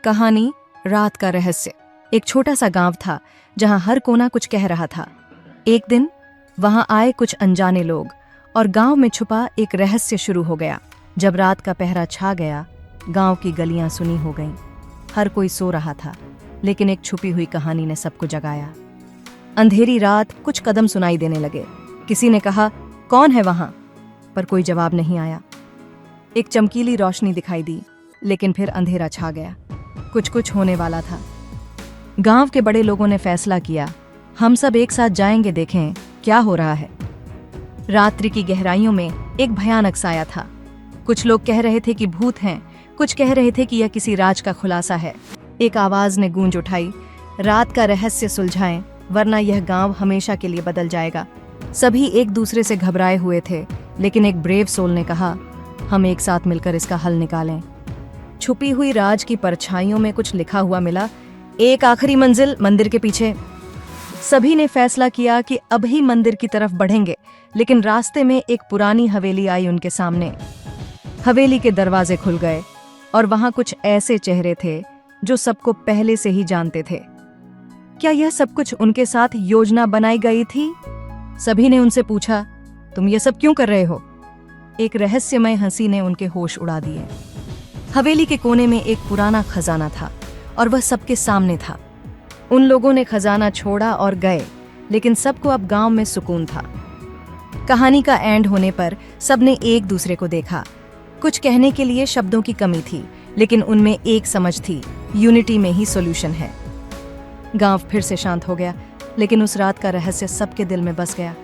कहानी रात का रहस्य। एक छोटा सा गांव था जहां हर कोना कुछ कह रहा था। एक दिन वहां आए कुछ अनजाने लोग और गांव में छुपा एक रहस्य शुरू हो गया। जब रात का पहरा छा गया, गांव की गलियां सुनी हो गईं। हर कोई सो रहा था, लेकिन एक छुपी हुई कहानी ने सबको जगाया। अंधेरी रात कुछ कदम सुनाई देने लगे। किसी ने कहा, कौन है वहां? पर कोई जवाब नहीं आया। एक चमकीली रोशनी दिखाई दी, लेकिन फिर अंधेरा छा गया। कुछ होने वाला था। गांव के बड़े लोगों ने फैसला किया, हम सब एक साथ जाएंगे, देखें क्या हो रहा है। रात्रि की गहराइयों में एक भयानक साया था। कुछ लोग कह रहे थे कि भूत हैं, कुछ कह रहे थे कि यह किसी राज का खुलासा है। एक आवाज ने गूंज उठाई, रात का रहस्य सुलझाएं, वरना यह गांव हमेशा के लिए बदल जाएगा। सभी एक दूसरे से घबराए हुए थे, लेकिन एक ब्रेव सोल ने कहा, हम एक साथ मिलकर इसका हल निकालें। छुपी हुई राज की परछाइयों में कुछ लिखा हुआ मिला, एक आखिरी मंजिल मंदिर के पीछे। सभी ने फैसला किया कि अब ही मंदिर की तरफ बढ़ेंगे, लेकिन रास्ते में एक पुरानी हवेली आई उनके सामने। हवेली के दरवाजे खुल गए और वहां कुछ ऐसे चेहरे थे जो सबको पहले से ही जानते थे। क्या यह सब कुछ उनके साथ योजना बनाई गई थी? सभी ने उनसे पूछा, तुम ये सब क्यों कर रहे हो? एक रहस्यमय हंसी ने उनके होश उड़ा दिए। हवेली के कोने में एक पुराना खजाना था और वह सबके सामने था। उन लोगों ने खजाना छोड़ा और गए, लेकिन सबको अब गांव में सुकून था। कहानी का एंड होने पर सबने एक दूसरे को देखा। कुछ कहने के लिए शब्दों की कमी थी, लेकिन उनमें एक समझ थी, यूनिटी में ही सॉल्यूशन है। गांव फिर से शांत हो गया, लेकिन उस रात का रहस्य सबके दिल में बस गया।